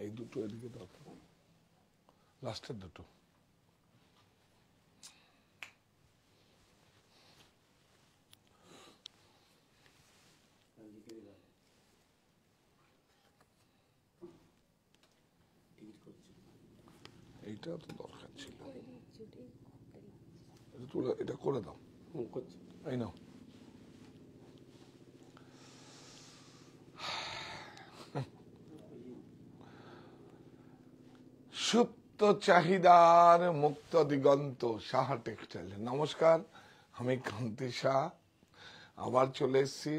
এই দুটো এদিকে দাও, লাস্টের দুটো। এইটা তো দরকার ছিল, এটা করে দাও। এই নাও। সুপ্ত চাহিদার মুক্ত দিগন্ত, সাহা টেক্সটাইল। নমস্কার, আমি কান্তি শাহ আবার চলে এসেছি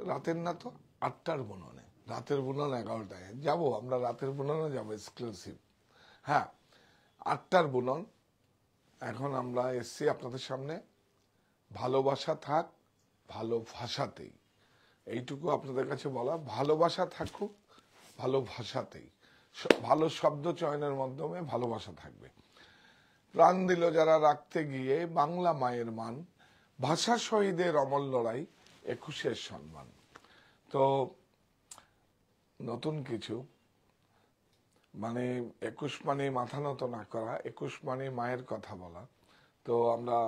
রাতের না তো 8টার বুননে। রাতের বুনন 11টায় যাবো আমরা, রাতের বুননে যাবো এক্সক্লুসিভ। হ্যাঁ, 8টার বুনন। এখন আমরা এসছি আপনাদের সামনে। ভালোবাসা থাক ভালো ভাষাতেই, এইটুকু আপনাদের কাছে বলা। ভালোবাসা থাকুক ভালো ভাষাতেই, ভালো শব্দ চয়নের মাধ্যমে ভালোবাসা থাকবে। প্রাণ দিল যারা রাখতে গিয়ে বাংলা মায়ের মান, ভাষা শহীদের অমল লড়াই 21-এর সম্মান। তো নতুন কিছু, মানে 21 মানে মাথা নত না করা, 21 মানে মায়ের কথা বলা। তো আমরা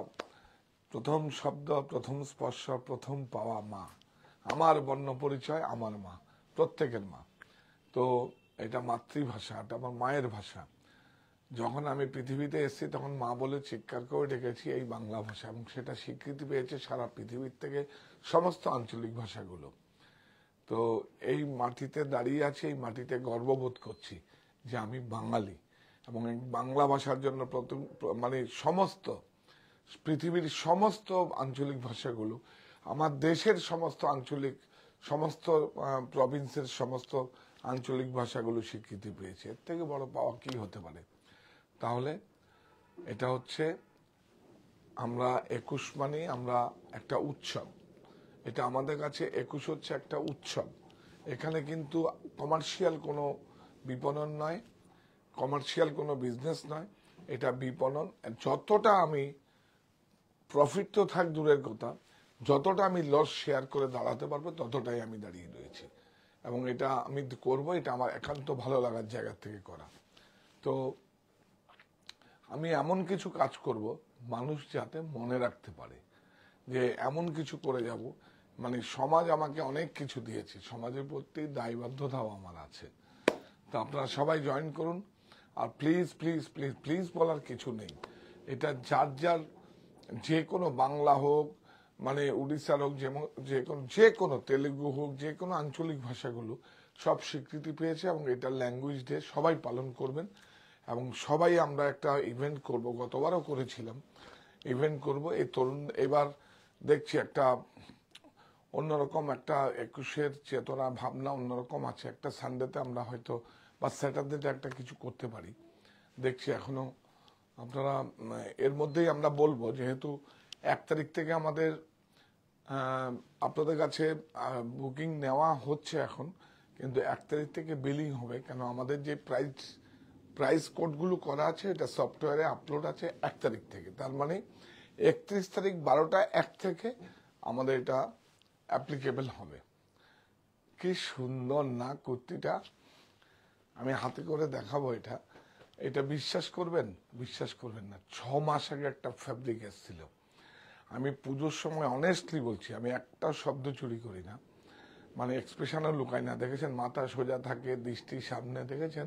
প্রথম শব্দ, প্রথম স্পর্শ, প্রথম পাওয়া মা। আমার বর্ণ পরিচয় আমার মা, প্রত্যেকের মা। তো এটা মাতৃভাষা, এটা আমার মায়ের ভাষা। যখন আমি পৃথিবীতে এসেছি তখন মা বলে চিৎকার করে ডেকেছি এই বাংলা ভাষা, এবং সেটা স্বীকৃতি পেয়েছে সারা পৃথিবীর থেকে সমস্ত আঞ্চলিক ভাষাগুলো। তো এই মাটিতে দাঁড়িয়ে আছি, এই মাটিতে গর্ববোধ করছি যে আমি বাঙালি। এবং এই বাংলা ভাষার জন্য মানে সমস্ত পৃথিবীর সমস্ত আঞ্চলিক ভাষাগুলো, আমার দেশের সমস্ত আঞ্চলিক, সমস্ত প্রভিন্সের সমস্ত আঞ্চলিক ভাষাগুলো স্বীকৃতি পেয়েছে। এর থেকে বড় পাওয়া কি হতে পারে? তাহলে এটা হচ্ছে, আমরা 21 মানে আমরা একটা উৎসব। এটা আমাদের কাছে 21 হচ্ছে একটা উৎসব। এখানে কিন্তু কমার্শিয়াল কোনো বিপণন নয়, কমার্শিয়াল কোনো বিজনেস নয়, এটা বিপণন। যতটা আমি প্রফিট তো থাক দূরের কথা, যতটা আমি লস শেয়ার করে দাঁড়াতে পারবো ততটাই আমি দাঁড়িয়ে রয়েছি। এবং এটা আমি করব, এটা আমার একান্ত ভালো লাগার জায়গা থেকে করা। তো আমি এমন কিছু কাজ করব মানুষ যাতে মনে রাখতে পারে যে এমন কিছু করে যাব। মানে সমাজ আমাকে অনেক কিছু দিয়েছে, সমাজের প্রতি দায়বদ্ধতাও আমার আছে। তো আপনারা সবাই জয়েন করুন। আর প্লিজ প্লিজ প্লিজ প্লিজ বলার কিছু নেই, এটা যার যার, যে কোনো বাংলা হোক, মানে উড়িষ্যার হোক, যে কোনো তেলেগু হোক, যে কোনো আঞ্চলিক ভাষাগুলো সব স্বীকৃতি পেয়েছে। এবং এটা ল্যাঙ্গুয়েজ ডে, সবাই পালন করবেন। এবং সবাই আমরা একটা ইভেন্ট করব, গতবারও করেছিলাম, ইভেন্ট করব। এই তরুণ এবার দেখছি একটা অন্যরকম একটা 21-এর চেতনা ভাবনা অন্যরকম আছে। একটা সানডেতে আমরা হয়তো বা স্যাটারডেতে একটা কিছু করতে পারি, দেখছি এখনো। আপনারা এর মধ্যেই আমরা বলবো, যেহেতু 1 তারিখ থেকে আমাদের আপনাদের কাছে বুকিং নেওয়া হচ্ছে এখন, কিন্তু 1 তারিখ থেকে বিলিং হবে। কেন আমাদের যে প্রাইস কোডগুলো করা আছে, এটা সফটওয়্যারে আপলোড আছে 1 তারিখ থেকে। তার মানে 31 তারিখ 12টা 1 থেকে আমাদের এটা অ্যাপ্লিকেবল হবে। কি সুন্দর না কুর্তিটা, আমি হাতে করে দেখাবো। এটা বিশ্বাস করবেন, বিশ্বাস করবেন না, 6 মাস আগে একটা ফ্যাব্রিক এসেছিল। আমি পুজোর সময় অনেস্টলি বলছি, আমি একটা শব্দ চুরি করি না, মানে এক্সপ্রেশনও লুকাই না। দেখেছেন মাথা সোজা থাকে, দৃষ্টি সামনে, দেখেছেন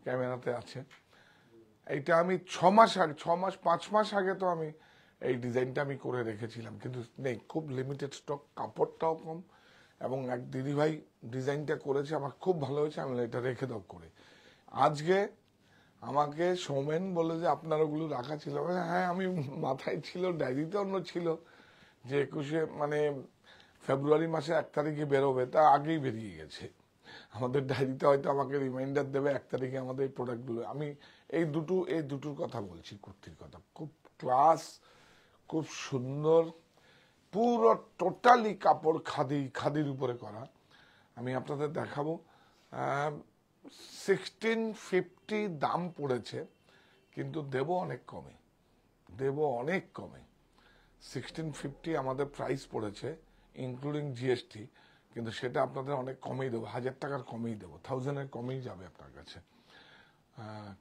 ক্যামেরাতে আছে। এইটা আমি 6 মাস আগে, 5 মাস আগে তো আমি এই ডিজাইনটা আমি করে রেখেছিলাম, কিন্তু নেই, খুব লিমিটেড স্টক, কাপড়টাও কম। এবং এক দিদিভাই ডিজাইনটা করেছে, আমার খুব ভালো হয়েছে, আমি এটা রেখে দাও করে। আজকে আমাকে সৌমেন বলে যে আপনার ওগুলো রাখা ছিল। হ্যাঁ, আমি মাথায় ছিল, ডায়েরিতে অন্য ছিল যে 21-এ মানে ফেব্রুয়ারি মাসে 1 তারিখে বেরোবে, তা আগেই বেরিয়ে গেছে। আমাদের ডায়েরিতে হয়তো আমাকে রিমাইন্ডার দেবে 1 তারিখে আমাদের এই প্রোডাক্টগুলো। আমি এই দুটোর কথা বলছি, কুর্তির কথা। খুব ক্লাস, খুব সুন্দর, পুরো টোটালি কাপড় খাদির উপরে করা। আমি আপনাদের দেখাবো। 1650 দাম পড়েছে, কিন্তু দেব অনেক কমে, 1650 আমাদের প্রাইস পড়েছে ইনক্লুডিং জিএসটি। কিন্তু সেটা আপনাদের অনেক কমেই দেবো, 1000 টাকার কমেই দেবো, 1000-এর কমেই যাবে আপনার কাছে।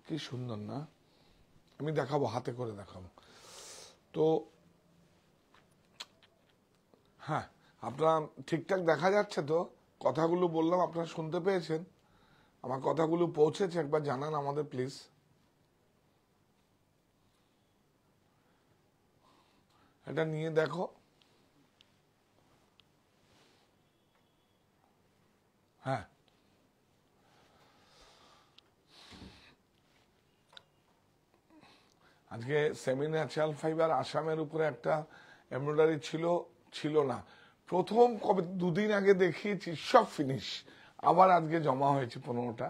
কি সুন্দর না, আমি দেখাবো, হাতে করে দেখাবো। তো হ্যাঁ, আপনারা ঠিকঠাক দেখা যাচ্ছে তো? কথাগুলো বললাম আপনারা শুনতে পেয়েছেন? আমার কথাগুলো পৌঁছেছে? একবার জানান আমাদের প্লিজ। এটা নিয়ে দেখো। হ্যাঁ, আজকে সেমি ন্যাচারাল ফাইবার আসামের উপরে একটা এমব্রয়ডারি ছিল না, প্রথম কবে 2 দিন আগে দেখিয়েছি, সব ফিনিশ। আবার আজকে জমা হয়েছে 15টা,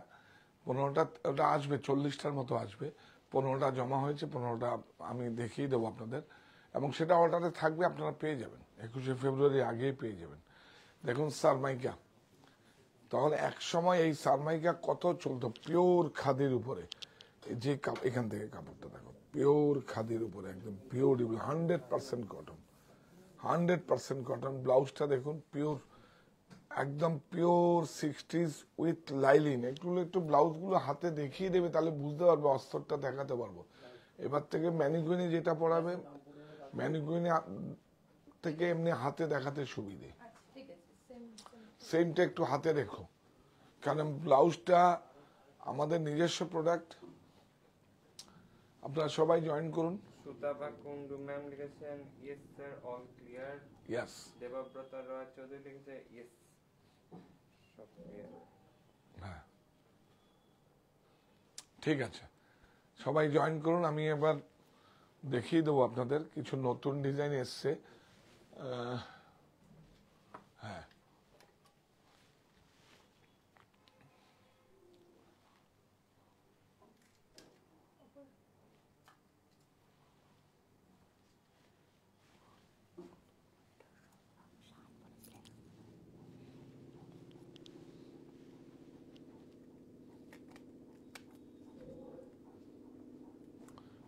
ওটা আসবে 40টার মতো আসবে। 15টা জমা হয়েছে, 15টা আমি দেখিয়ে দেবো আপনাদের, এবং সেটা অর্ডারে থাকবে, আপনারা পেয়ে যাবেন 21শে ফেব্রুয়ারি আগেই পেয়ে যাবেন। দেখুন সারমাইকা, তখন এক সময় এই সারমাইকা কত চলতো, পিওর খাদির উপরে। যে এখান থেকে কাপড়টা দেখো, পিওর খাদির উপরে, একদম পিওর 100% কটন, 100% কটন। ব্লাউজটা দেখুন, পিওর, একদম পিওর 60s উইথ লাইলিন। একটু ব্লাউজগুলো হাতে দেখিয়ে দেবে, তাহলে বুঝতে পারবে, অস্তরটা দেখাতে পারবো। এবার থেকে ম্যানিকুইনে যেটা পড়াবে, ম্যানিকুইনে থেকে এমনি হাতে দেখাতে সুবিধে। সেমটা একটু হাতে রেখো, কারণ ব্লাউজটা আমাদের নিজস্ব প্রোডাক্ট। আপনারা সবাই জয়েন করুন। সুতাবা কুন্ডু ম্যাম লিখেছেন yes sir, all clear. Yes. Debabrata Roy Chowdhury লিখেছে ইয়েস, সব ক্লিয়ার। হ্যাঁ, ঠিক আছে, সবাই জয়েন করুন। আমি এবার দেখিয়ে দেবো আপনাদের, কিছু নতুন ডিজাইন এসছে। হ্যাঁ,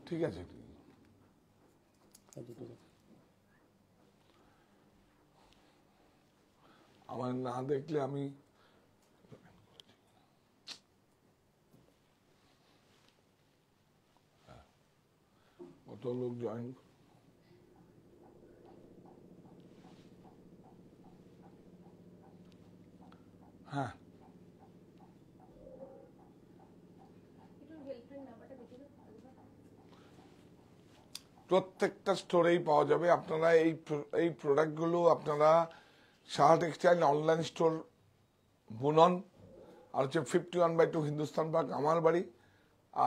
ঠিক আছে। আমার না দেখলে আমি, কত লোক জয়েন। হ্যাঁ, প্রত্যেকটা স্টোরেই পাওয়া যাবে। আপনারা এই প্রোডাক্টগুলো আপনারা সাহা টেক্সটাইল অনলাইন স্টোর বুনন, আর হচ্ছে 51/2 হিন্দুস্তান পার্ক আমার বাড়ি,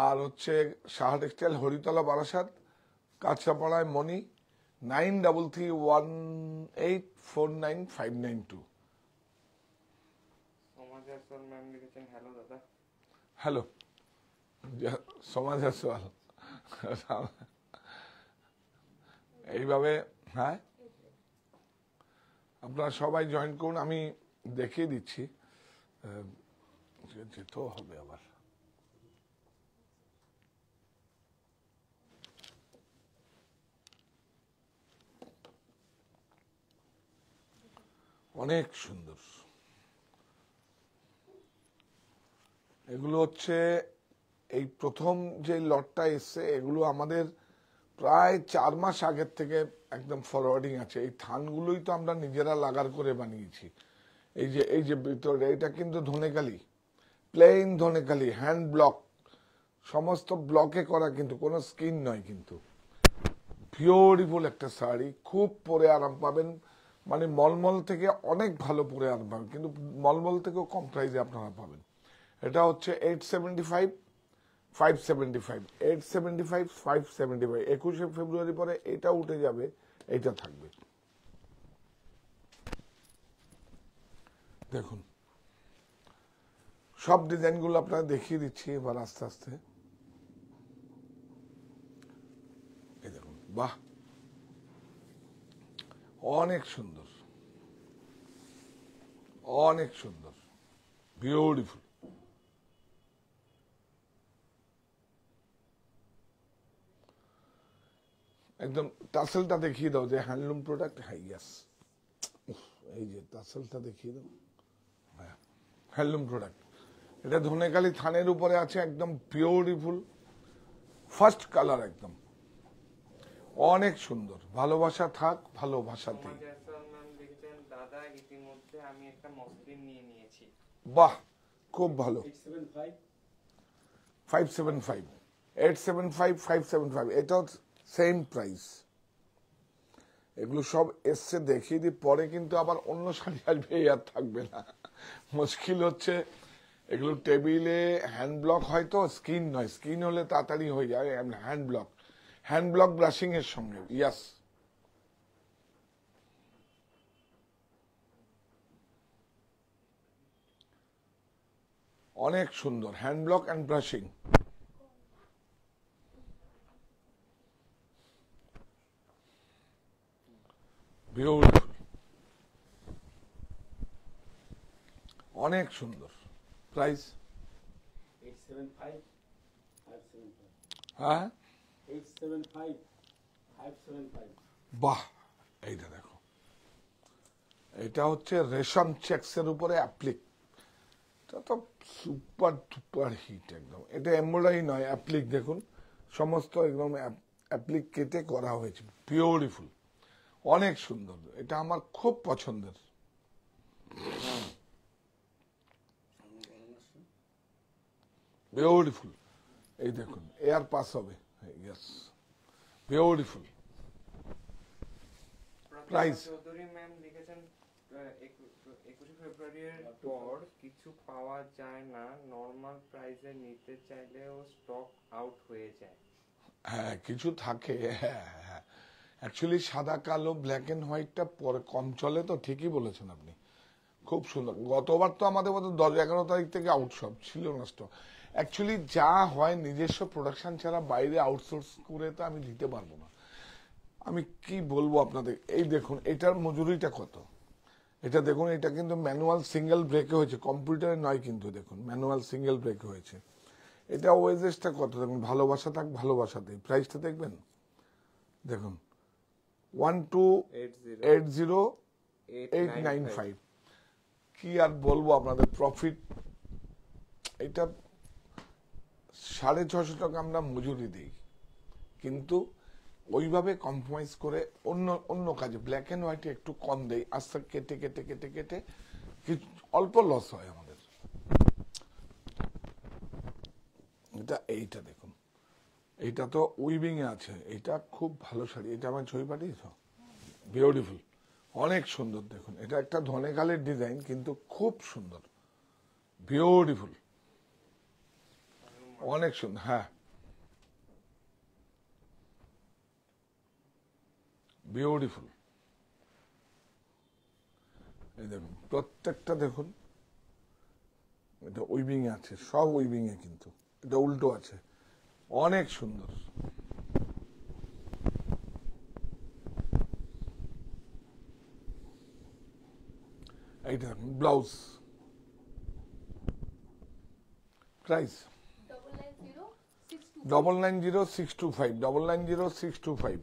আর হচ্ছে সাহা টেক্সটাইল হরিতলা বারাসাত, কাঁচরাপাড়ায় মণি, 9331849592। সমাজ আসল ম্যাম লিখেছেন হ্যালো দাদা। হ্যালো সমাজ আসওয়াল, এইভাবে। হ্যাঁ, আপনারা সবাই জয়েন করুন, আমি দেখিয়ে দিচ্ছি। যেতেও হবে আবার। অনেক সুন্দর, এগুলো হচ্ছে এই প্রথম যে লটটা এসছে, এগুলো আমাদের প্রায় 4 মাস আগের থেকে একদম ফরওয়ার্ডিং আছে। এই থানগুলোই তো আমরা নিজেরা লাগার করে বানিয়েছি। এই যে ভিতরে এটা কিন্তু ধনেকালি, প্লেন ধনেকালি, হ্যান্ড ব্লক, সমস্ত ব্লকে করা, কিন্তু কোনো স্কিন নয়, কিন্তু বিউটিফুল একটা শাড়ি, খুব পরে আরাম পাবেন। মানে মলমল থেকে অনেক ভালো পরে আরাম পাবেন, কিন্তু মলমল থেকেও কম প্রাইসে আপনারা পাবেন। এটা হচ্ছে 875, 575, 875, 575। 21শে ফেব্রুয়ারি পরে এটা উঠে যাবে, এটা থাকবে। দেখুন সব ডিজাইনগুলো আপনারা দেখিয়ে দিচ্ছি এবার আস্তে আস্তে। এই দেখুন, বাহ, অনেক সুন্দর, অনেক সুন্দর, বিউটিফুল। একদম টাসেলটা দেখিয়ে দাও যে হ্যান্ডলুম প্রোডাক্ট। হ্যাঁ, ইয়েস, এই যে টাসেলটা দেখিয়ে দাও, হ্যাঁ হ্যান্ডলুম প্রোডাক্ট। এটা ধনেখালি থানের উপরে আছে, একদম বিউটিফুল ফার্স্ট কালার, একদম অনেক সুন্দর। ভালোবাসা থাক ভালোবাসাতেই। সমাজ আহসান ম্যাম লিখেছেন, দাদা ইতিমধ্যে আমি একটা মসলিন নিয়ে নিয়েছি। বাহ, খুব ভালো। 875 575 875 575 এটাও সেম প্রাইস। এগুলো সব এসছে দেখিয়ে দিই, পরে কিন্তু আবার অন্য শাড়ি আসবে, এই আর থাকবে না। মুশকিল হচ্ছে এগুলো টেবিলে হ্যান্ড ব্লক হয় তো, স্কিন নয়, স্কিন হলে তাড়াতাড়ি হয়ে যায়। হ্যান্ড ব্লক ব্রাশিং এর সঙ্গে, ইয়াস। অনেক সুন্দর hand block and brushing. Beautiful, অনেক সুন্দর। প্রাইস 875 575 হ্যাঁ 875 575 বাহ, এইটা দেখো, এটা হচ্ছে রেশম চেক্স এর উপরে অ্যাপ্লিক। এটা তো সুপার ডুপার হিট একদম। এটা এমব্রয়ডারি নয়, অ্যাপ্লিক দেখুন, সমস্ত একদম অ্যাপ্লিক কেটে করা হয়েছে, বিউটিফুল, অনেক সুন্দর। এটা আমার খুব পছন্দের। বিউটিফুল, এই দেখুন এয়ার পাস হবে, yes, beautiful. Price Chowdhury ma'am লিখেছেন, 21 ফেব্রুয়ারির পর কিছু পাওয়া যায় না, নর্মাল প্রাইসে নিতে চাইলেও স্টক আউট হয়ে যায়। হ্যাঁ কিছু থাকে, হ্যাঁ হ্যাঁ। অ্যাকচুয়ালি সাদা কালো ব্ল্যাক এন্ড হোয়াইটটা পরে কম চলে তো, ঠিকই বলেছেন আপনি, খুব সুন্দর। গতবার তো আমাদের মধ্যে 10-11 তারিখ থেকে আউট সব ছিল না স্টক। অ্যাকচুয়ালি যা হয় নিজস্ব প্রোডাকশন ছাড়া বাইরে আউটসোর্স করে তো আমি দিতে পারবো না। আমি কি বলবো আপনাদের, এই দেখুন এটার মজুরিটা কত, এটা দেখুন, এটা কিন্তু ম্যানুয়াল সিঙ্গেল ব্রেকে হয়েছে, কম্পিউটারে নয় কিন্তু, দেখুন ম্যানুয়াল সিঙ্গেল ব্রেকে হয়েছে। এটা ওয়েজেসটা কত দেখুন, ভালোবাসা থাক ভালোবাসাতেই। প্রাইসটা দেখবেন, দেখুন 1280895। কি আর বলবো আপনাদের, প্রফিট। এটা 650 টাকা আমরা মজুরি দিই, কিন্তু ওইভাবে কম্প্রোমাইজ করে অন্য অন্য কাজে ব্ল্যাক এন্ড হোয়াইটে একটু কম দেই, আস্তে কেটে কেটে কেটে কেটে কিছু অল্প লস হয় আমাদের। এটা এইটা দেখুন, এইটা তো উইভিং এ আছে, এটা খুব ভালো শাড়ি। এটা আমার ছবি পাঠিয়েছ, বিউটিফুল, অনেক সুন্দর। দেখুন এটা একটা ধনেখালের ডিজাইন, কিন্তু খুব সুন্দর, বিউটিফুল, অনেক সুন্দর। হ্যাঁ বিউটিফুল, এই দেখুন প্রত্যেকটা দেখুন, এটা উইভিং এ আছে, সব উইভিং এ, কিন্তু এটা উল্টো আছে, অনেক সুন্দর। এইটা ব্লাউজ প্রাইস 990625 990625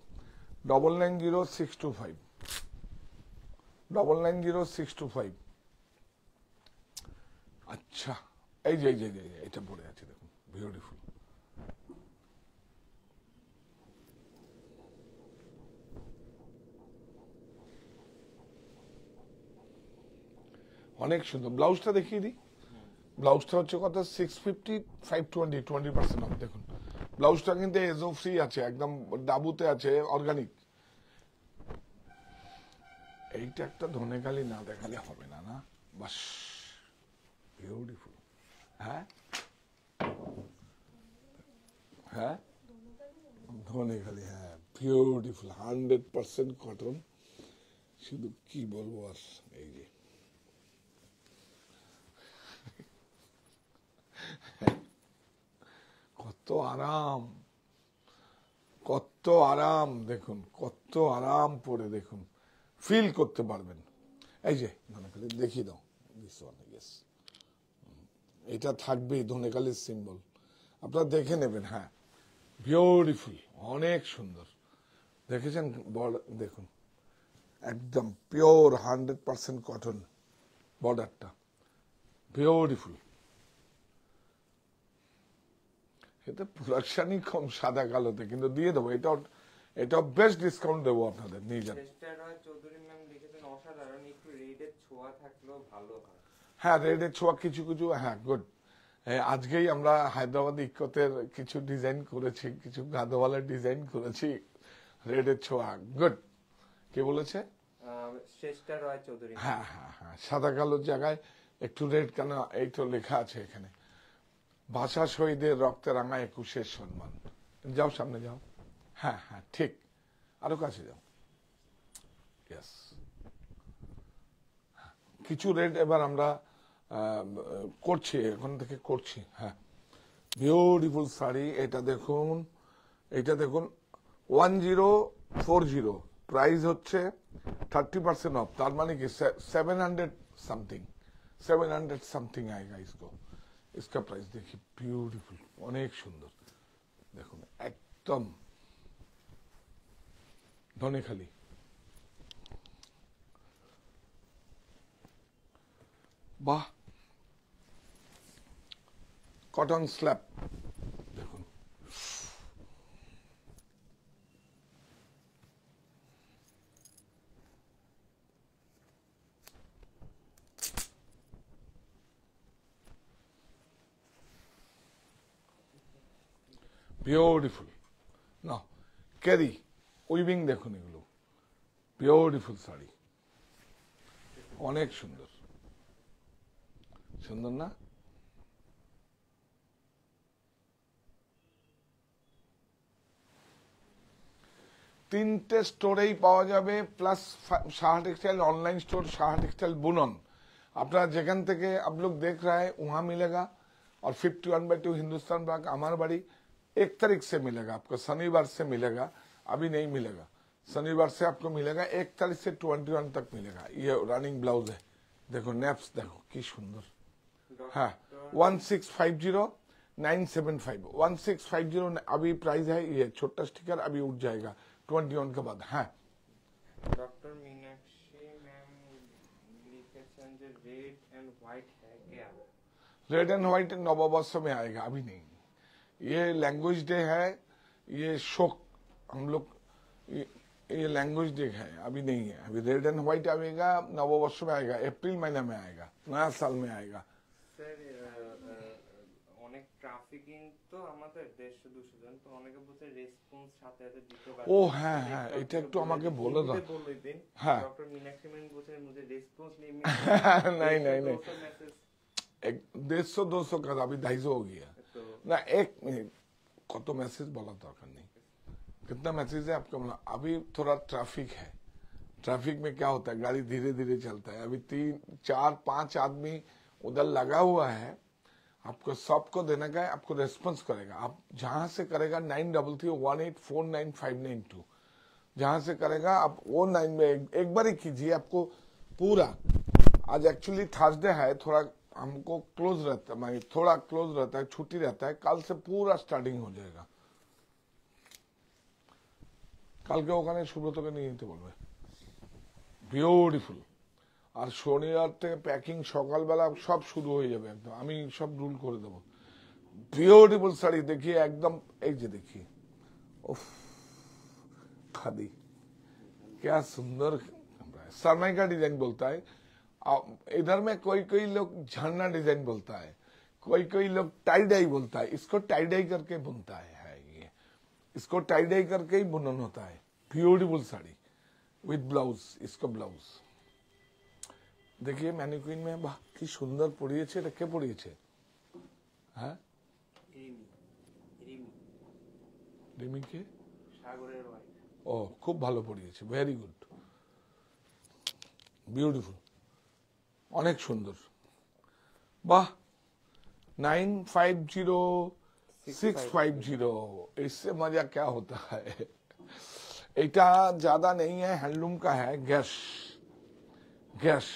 990625 990625। আচ্ছা, এই যে এটা পড়ে আছে দেখুন, বিউটিফুল। অনেক সুন্দর। ব্লাউজটা দেখিয়ে দিই, ব্লাউজটা হচ্ছে কত, 650 520 20% অফ। দেখুন ব্লাউজটা কিন্তু এজো ফ্রি আছে, একদম ডাবুতে আছে, অর্গানিক। এইটা একটা ধনেখালি না দেখালে হবে না, না বাস, বিউটিফুল। হ্যাঁ হ্যাঁ ধনেখালি, হ্যাঁ বিউটিফুল, 100% কটন। শুধু কি বলবো আর, এই যে কত আরাম, কত আরাম, দেখুন কত আরাম পরে, দেখুন ফিল করতে পারবেন। এই যে ধনেখালি দেখিয়ে দাও, এটা থাকবেই ধনেখালির সিম্বল, আপনারা দেখে নেবেন। হ্যাঁ বিউটিফুল, অনেক সুন্দর। দেখেছেন বড়, দেখুন একদম পিওর 100% কটন বর্ডারটা, বিউটিফুল। এতে প্রোডাকশনই কম সাদা কালোতে, কিন্তু দিয়ে দেবো, এটা বেস্ট ডিসকাউন্ট দেবো আপনাদের, নিয়ে যান। চেষ্টা রয় চৌধুরী ম্যাম লিখেছেন অসাধারণ, একটু রেডের ছোঁয়া থাকলেও ভালো হয়। হ্যাঁ, রেডের ছোঁয়া কিছু কিছু, হ্যাঁ গুড। আজকেই আমরা হায়দ্রাবাদ ইকোতের কিছু ডিজাইন করেছি, কিছু গাদোয়ালের ডিজাইন করেছি, রেডের ছোঁয়া, গুড। কে বলেছে? চেষ্টা রয় চৌধুরী। হ্যাঁ হ্যাঁ হ্যাঁ, সাদা কালোর জায়গায় একটু রেড কেন, এই তো লেখা আছে এখানে, ভাষা শহীদের রক্তে রাঙা 21-এর সম্মান। যাও সামনে যাও, হ্যাঁ হ্যাঁ ঠিক, আরো কাছে যাও, ইয়েস। কিছু রেড এবার আমরা করছি, এখন থেকে করছি। হ্যাঁ, বিউটিফুল শাড়ি, এটা দেখুন, এটা দেখুন 1040, প্রাইস হচ্ছে 30% অফ, তার মানে কি 700 समथिंग, 700 समथिंग आएगा इसको। इसका प्राइस देखिए, ब्यूटीफुल, অনেক সুন্দর, দেখুন একদম ধনেখালি। বাহ, কটন স্ল্যাব দেখুন, বিউটিফুল। না ক্যারি উইভিং দেখুন, এগুলো বিউটিফুল শাড়ি, অনেক সুন্দর, সুন্দর না? তিনটে स्टोरेই পাওয়া যাবে, plus Saha textile online store, Saha textile बुनन। अपना যেখান থেকে आप लोग देख रहा है वहां मिलेगा। और 51/2 हिंदुस्तान बाग हमार बाड़ी 1 तारीख से मिलेगा आपको, शनिवार से मिलेगा, अभी नहीं मिलेगा, शनिवार से आपको मिलेगा, 1 तारीख से 21 तक मिलेगा। ये रनिंग ब्लाउज है, देखो नेप्स देखो की सुंदर। हाँ, 1650-975, 1650 अभी प्राइस है, ये छोटा स्टिकर अभी उठ जाएगा 21 के बाद। हाँ, डॉक्टर मीनाक्षी मैम लिखेছেন যে रेड एंड व्हाइट है क्या? रेड एंड व्हाइट नववर्ष में आएगा, अभी नहीं। ये लैंग्वेज डे है, ये शोक हम लोग, ये लैंग्वेज डे है, अभी नहीं है। अभी रेड एंड व्हाइट आएगा, नववर्ष में आएगा, अप्रैल महीने में आएगा, नया साल में आएगा। স্যার অনেক ট্রাফিকিং তো আমাদের 150-200 জন, তো অনেকে বলছে রেসপন্স সাথে সাথে দিতে পারে। ও হ্যাঁ হ্যাঁ, এটা একটু আমাকে বলে দাও। হ্যাঁ, डॉक्टर मीनाक्षी मैम বলছে मुझे रेस्पॉन्स नहीं मिल नहीं नहीं नहीं, मैसेज 150-200 का अभी 250 हो गया तो ना। 1 मिनट, कत मैसेज बोला दरकार नहीं, कितना मैसेज है आपका? अभी थोड़ा ट्रैफिक है, ट्रैफिक में क्या होता है, गाड़ी धीरे धीरे चलता है, अभी 3-4-5 आदमी उधर लगा हुआ है, आपको सबको देने का है, आपको रेस्पॉन्स करेगा। आप जहां से करेगा 9331849592, जहां से करेगा आप वो 9 में एक बार ही कीजिए, आपको पूरा। आज एक्चुअली थर्सडे है, थोड़ा हमको क्लोज रहता है, मानी थोड़ा क्लोज रहता है, छुट्टी रहता है, कल से पूरा स्टार्टिंग हो जाएगा। कल के ওখানে সুব্রতকে নিয়ে নিতে বলবে, বিউটিফুল। আর শনিবার থেকে প্যাকিং সকালবেলা সব শুরু হয়ে যাবে, একদম আমি সব রুল করে দেবো। বিউটিফুল শাড়ি देखिए एकदम, एक जे देखिए, उफ खादी क्या सुंदर, सरमाई का डिजाइन बोलता है। इधर में कोई कोई लोग झरना डिजाइन बोलता है, कोई कोई लोग टाई डाई बोलता है, इसको टाई डाई करके बुनता है ये, इसको टाई डाई करके ही बुनन होता है। ब्यूटीफुल साड़ी विद ब्लाउज, इसका ब्लाउज देखिए मैनिक्विन में, বাহ কি সুন্দর পরিয়েছে, এটা কে পরিয়েছে? হ্যাঁ, রিমি কে? সাগরের ওয়াইফ। ও খুব ভালো পরিয়েছে, ভেরি গুড, বিউটিফুল, অনেক সুন্দর। বাহ, 950650, इससे मजा क्या होता है? এটা ज्यादा नहीं है, हैंडलूम का है, गैश गैश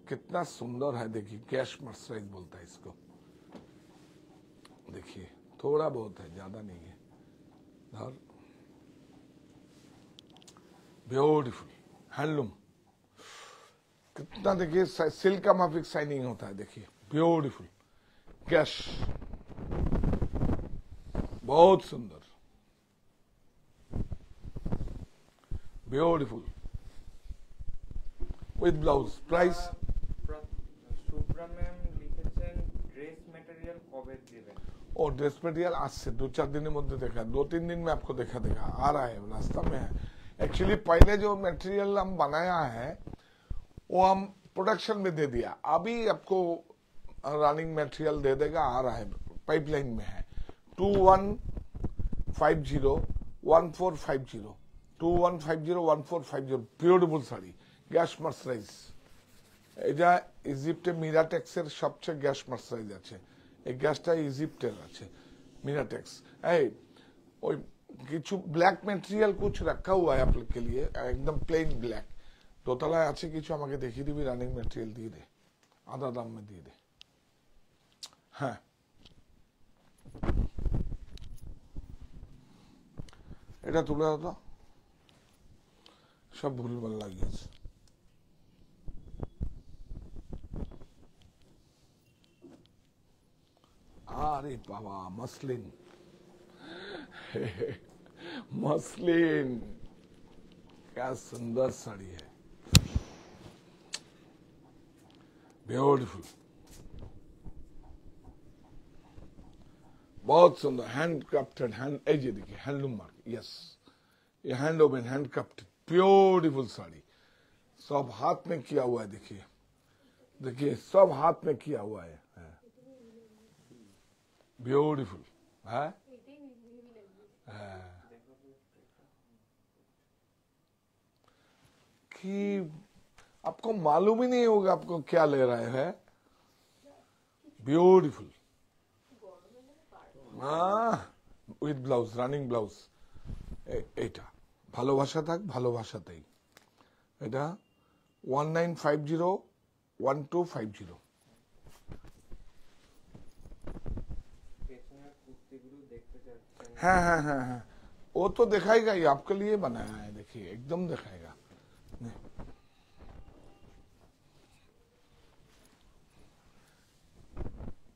कितना सुंदर है, देखिए गैश मर्सराइज बोलता है इसको, देखिए थोड़ा बहुत है, ज्यादा नहीं है। धर, ब्यूटीफुल हैंडलूम, कितना देखिए सिल्क का माफिक शाइनिंग होता है, देखिए ब्यूटीफुल कैश, बहुत सुंदर, beautiful with blouse. Price Shubhra ma'am লিখেছেন ড্রেস মেটেরিয়াল কবে দিবেন? और ड्रेस मटेरियल आज से 2-4 दिन मध्य देखा, 2-3 दिन में आपको देखा आ रहा है, रास्ता में है। एक्चुअली पहले जो मटेरियल हम बनाया है वो हम प्रोडक्शन में दे दिया, अभी आपको रनिंग मटेरियल दे देगा, आ रहा है, पाइपलाइन में है। 21501450 21501450 ब्यूटीफुल শাড়ি, গ্যাস মার্সারাইজ। এটা ইজিপ্টে মিরাটেক্সের সবচেয়ে গ্যাস মার্সারাইজ আছে, এই গ্যাসটা ইজিপ্টের আছে মিরাটেক্স। এই ওই কিছু ব্ল্যাক মেটেরিয়াল कुछ रखा हुआ है आप लोग के लिए, एकदम प्लेन ब्लैक, দোতলায় আছে কিছু, আমাকে দেখিয়ে দিবি, রানিং মেটেরিয়াল দিয়ে দে, আধা দাম में দিয়ে দে। হ্যাঁ এটা তুলে দাও তো, সব ভুলভাল লাগিয়েছে। अरे बाबा मसलिन मसलिन, क्या सुंदर साड़ी है, ब्यूटीफुल, बहुत सुंदर, हैंड क्राफ्टेड, हैंड एजे देखिए, हैंडलूम मार्क, यस ये hand oven, hand crafted, beautiful sari, सब हाथ में किया हुआ है, देखिए देखिए सब हाथ में किया हुआ है, ब्यूटीफुल है। कि आपको मालूम ही नहीं होगा आपको क्या ले रहे हैं, beautiful with blouse, running blouse. এটা ভালোবাসা থাক ভালোবাসাতেই, এটা 19501250। हाँ हाँ हाँ हाँ, वो तो दिखाएगा ही, आपके लिए बनाया है, देखिए एकदम दिखाएगा।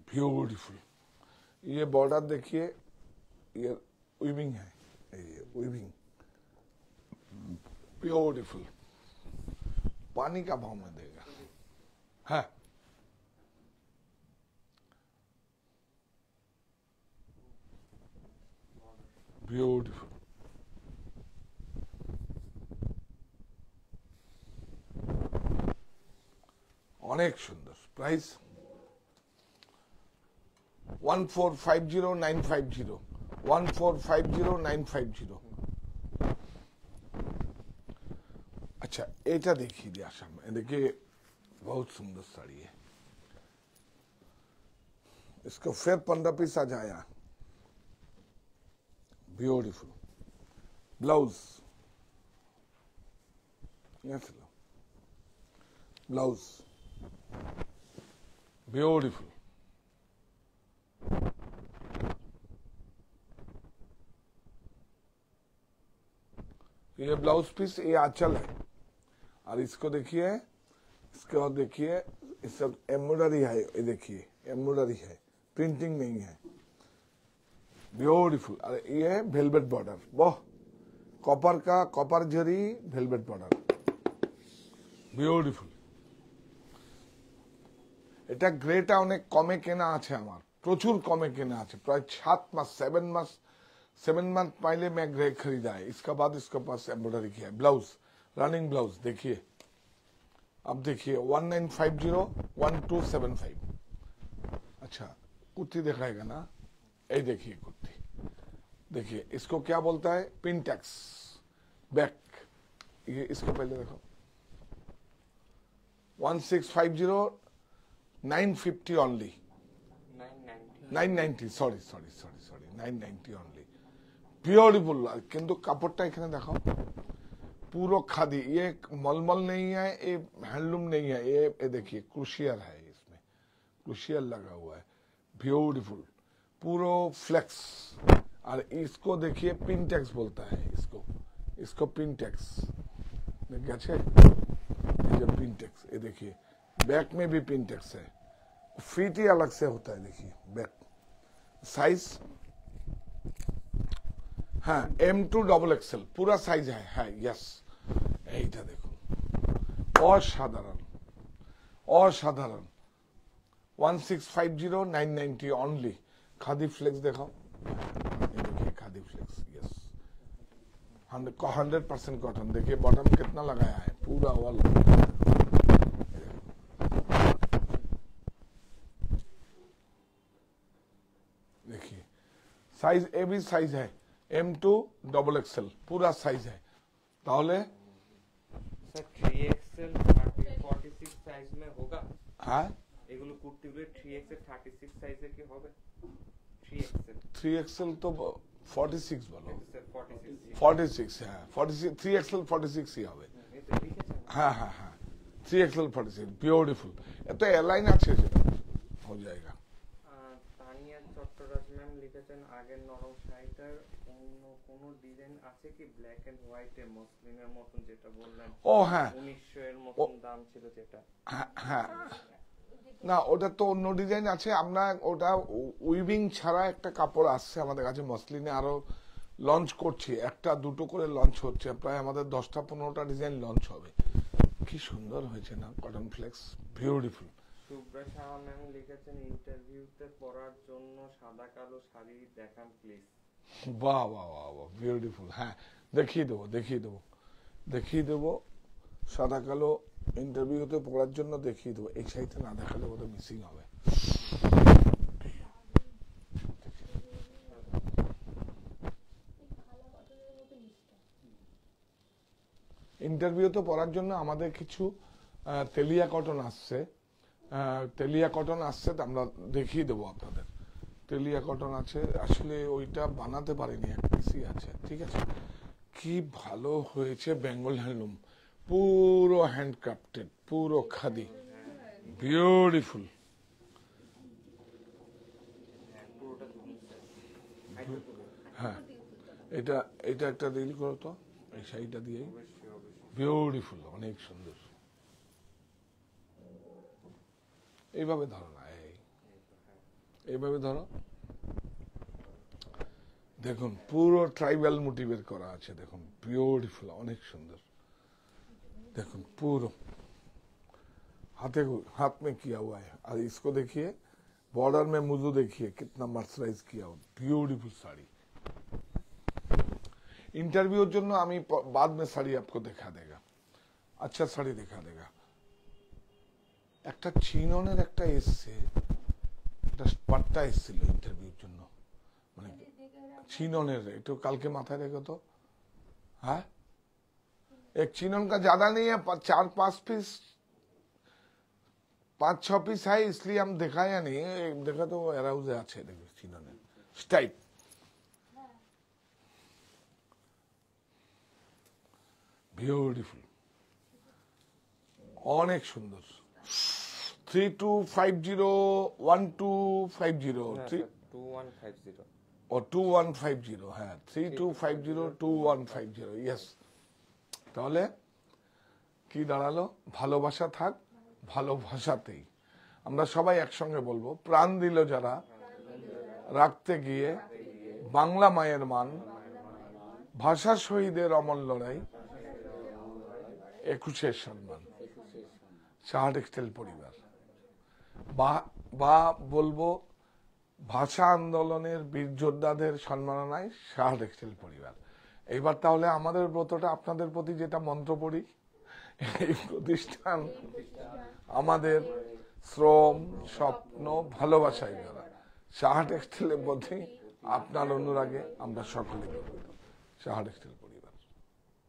ब्यूटीफुल, ये बॉर्डर देखिए, ये वीविंग है, ये वीविंग ब्यूटीफुल, पानी का भाव में देगा, है ब्यूटीफुल, অনেক সুন্দর। প্রাইস 1450950 1450950। अच्छा এটা देखिए दिया सामने, देखिए बहुत सुंदर साड़ी है, इसको फिर 15 पीस आ जाया, ब्यूटीफुल ब्लाउज, ब्लाउज ब्यूटीफुल, ये ब्लाउज पीस, ये आंचल है, और इसको देखिए, इसके बाद देखिए इस सब एम्ब्रॉयडरी है, ये देखिए एम्ब्रॉयडरी है, प्रिंटिंग नहीं है, ब्यूटीफुल। और ये है वेलवेट बॉर्डर, वाह कॉपर का, कॉपर जरी वेलवेट बॉर्डर, ब्यूटीफुल। এটা গ্রেটা অনেক কমে কেনা আছে, আমার প্রচুর কমে কেনা আছে, প্রায় 7 মাস 7 मंथ पहले मैं ग्रे खरीदा है, इसका बाद इसके पास एम्ब्रॉयडरी किया है। ब्लाउज रनिंग ब्लाउज देखिए, अब देखिए 19501275। अच्छा कुर्ती दिखाएगा ना, ये देखिए कुर्ती, देखिए इसको क्या बोलता है, पिनटेक्स बैक, ये इसको पहले देखो 1650950 ओनली, 990 सॉरी 990 ओनली, ब्यूटीफुल। किंतु कपड़टा এখানে देखो पूरा खादी, ये मलमल नहीं है, ये हैंडलूम नहीं है, ये देखिए क्रूशियल है, इसमें क्रूशियल लगा हुआ है, ब्यूटीफुल पूरा फ्लेक्स। और इसको देखिए पिनटेक्स बोलता है, इसको पिनटेक्स, देखिए पिनटेक्स। पिंटेक्स, ये देखिए बैक में भी पिंटेक्स है, फीट ही अलग से होता है, देखिए बैक साइज, हाँ M2 XXL पूरा साइज है यस। এইটা দেখুন অসাধারণ অসাধারণ 1650 990 অনলি। খাদি ফ্লেক্স দেখাও, ये देखिए खादी फ्लेक्स यस 100% कॉटन। देखिए बॉटम कितना लगाया है, पूरा ऑल। देखिए साइज ए भी साइज है, M2 XXL पूरा साइज है। তাহলে স্যার 3XL 46 সাইজ में होगा? হ্যাঁ এগুলো কুর্তিগুলো 3XL 36 সাইজের কি হবে? 3XL 3XL তো 46 বলো, স্যার 46 46 হ্যাঁ 46 3XL 46 ही হবে। এই তো লিখেছেন। हाँ हाँ हाँ 3XL 46 ब्यूटीफुल। ये तो एयरलाइन अच्छे से हो जाएगा। তানিয়া চট্টরাজ ম্যাম লিখেছেন আগের নরম শাড়িটার অন্য কোনো ডিজাইন আছে কি ব্ল্যাক এন্ড হোয়াইটে মসলিনের মতন যেটা বললেন ও হ্যাঁ 1900 এর মতন দাম ছিল যেটা? হ্যাঁ হ্যাঁ না ওটা তো অন্য ডিজাইন আছে, আমরা ওটা উইভিং ছাড়া একটা কাপড় আসছে আমাদের কাছে মসলিনে, আরো লঞ্চ করছি, একটা দুটো করে লঞ্চ হচ্ছে, প্রায় আমাদের 10টা 15টা ডিজাইন লঞ্চ হবে। কি সুন্দর হয়েছে না cotton flex, beautiful. Subhra Shah ma'am লিখেছেন ইন্টারভিউতে পরার জন্য সাদা কালো শাড়ি দেখান প্লিজ। বাহ বাহ বাহ বাহ বিউটিফুল। হ্যাঁ দেখিয়ে দেবো দেখিয়ে দেবো দেখিয়ে দেবো, সাদা কালো ইন্টারভিউতে পড়ার জন্য দেখিয়ে দেবো। এই শাড়িটা না দেখালে ওটা মিসিং হবে। ইন্টারভিউতে পড়ার জন্য আমাদের কিছু তেলিয়া কটন আসছে, তেলিয়া কটন আসছে, তা আমরা দেখিয়ে দেবো আপনাদের। তেলিয়া কটন আছে, আসলে ওইটা বানাতে পারিনি, এক পিসই আছে, ঠিক আছে। কি ভালো হয়েছে, বেঙ্গল হ্যান্ডলুম, পুরো হ্যান্ডক্রাফটেড, পুরো খাদি, বিউটিফুল। পুরোটা হ্যাঁ এটা এটা একটা রিল করো তো, এই শাড়িটা দিয়েই, অবশ্যই অবশ্যই। বিউটিফুল, অনেক সুন্দর। এইভাবে ধরো না, এইভাবে ধরো, দেখুন পুরো ট্রাইবাল মোটিভের করা আছে, দেখুন বিউটিফুল, অনেক সুন্দর। देखो पूरा हाथ में किया हुआ है, और इसको देखिए बॉर्डर में मुजू देखिए कितना मर्सराइज किया हुआ, ब्यूटीफुल साड़ी। इंटरव्यू जो ना आमी बाद में साड़ी आपको दिखा देगा, अच्छा साड़ी दिखा देगा। একটা চিননের একটা এসছে, একটা পাট্টা এসেছিল ইন্টারভিউর জন্য, মানে চিননের, একটু কালকে মাথায় রেখো তো। हाँ एक चिनन का ज्यादा नहीं है, 4-5 पीस 5-6 पीस है, इसलिए हम दिखाया नहीं, देखा तो एराउजे আছে, देखो चिनन स्टाइल বিউটিফুল, অনেক সুন্দর। 3250 2150 ও 2150, হ্যাঁ 3250 2150, यस। তাহলে কি দাঁড়ালো, ভালোবাসা থাক ভালোবাসাতেই। আমরা সবাই একসঙ্গে বলবো, প্রাণ দিল যারা রাখতে গিয়ে বাংলা মায়ের মান, ভাষা শহীদের অমর লড়াই, 21 সম্মান, শাহ টেক্সটাইল পরিবার। বা বলবো ভাষা আন্দোলনের বীর যোদ্ধাদের সম্মাননায় শাহ টেক্সটাইল পরিবার। এইবার তাহলে আমাদের ব্রতটা আপনাদের প্রতি যেটা মন্ত্র পড়ি, এই প্রতিষ্ঠান আমাদের শ্রম স্বপ্ন ভালোবাসায় গড়া, শাহ টেক্সটাইলের প্রতি আপনার অনুরাগে আমরা সকলে গর্বিত। শাহ টেক্সটাইল।